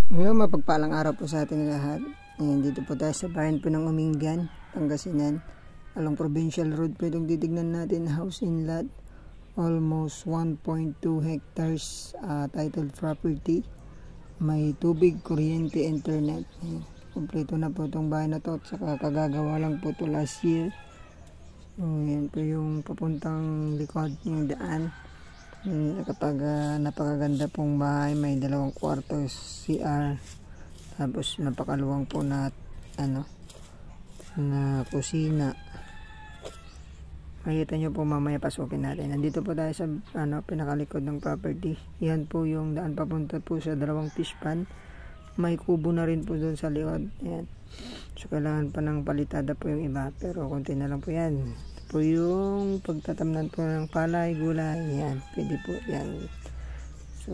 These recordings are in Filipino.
Ngayon, mapagpalang araw po sa ating lahat. Ayan, dito po tayo sa bayan po ng Umingan, Pangasinan. Along Provincial Road po itong titignan natin, house in lot. Almost 1.2 hectares titled property. May tubig, kuryente, internet. Ayan, kompleto na po itong bahay na to. At saka kagagawa lang po ito last year. So, yan po yung papuntang likod yung daan. Kapag napakaganda pong bahay, may 2 kwarto, CR, tapos napakaluwang po na na kusina. Makikita nyo po mamaya, pasukin natin. Nandito po tayo sa pinakalikod ng property. Yan po yung daan papunta po sa 2 fish pan. May kubo na rin po doon sa likod. Yan. So kailangan pa ng palitada po yung iba, pero konti na lang po yan. Po yung pagtatamnan po ng palay, gulay, yan, pwede po yan. So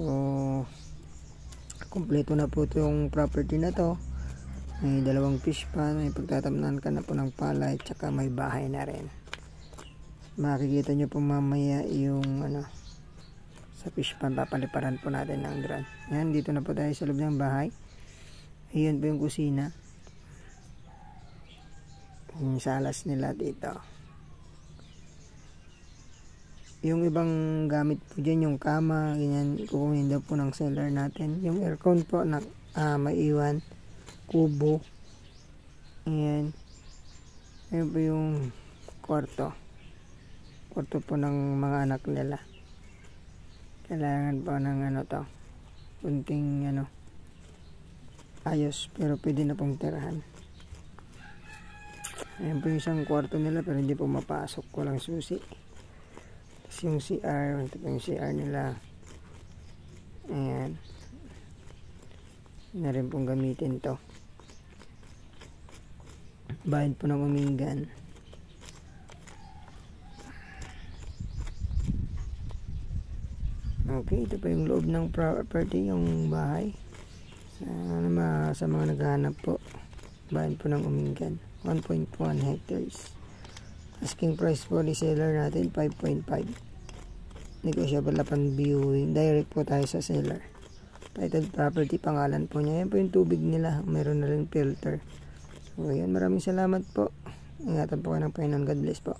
kompleto na po yung property na to. May 2 fish pan, may pagtatamnan ka na po ng palay, tsaka may bahay na rin. Makikita nyo po mamaya yung sa fish pan, papaliparan po natin ng drone. Yan, dito na po tayo sa loob ng bahay. Ayun po yung kusina, yung salas nila dito. Yung ibang gamit po dyan, yung kama, ganyan, kukunin daw po ng seller natin. Yung aircon po na maiwan, kubo. Ayan. Ayan po yung kwarto. Kwarto po ng mga anak nila. Kailangan po ng to. Kunting ayos, pero pwede na pong tirahan. Ayan po yung isang kwarto nila, pero hindi po mapasok, ko lang susi. Yung CR, ito po yung CR nila. Ayan, na rin pong gamitin to. Bayan po ng Umingan. Okay, ito po yung loob ng property, yung bahay. Sa mga naghahanap po, bayan po ng Umingan, 1.1 hectares. Asking price po ni seller natin 5.5. Negotiable upon viewing. Direct po tayo sa seller. Titled property, pangalan po niya. Yan po yung tubig nila. Meron na rin filter. So yan, maraming salamat po. Ingatan po kayo ng Panginoon. God bless po.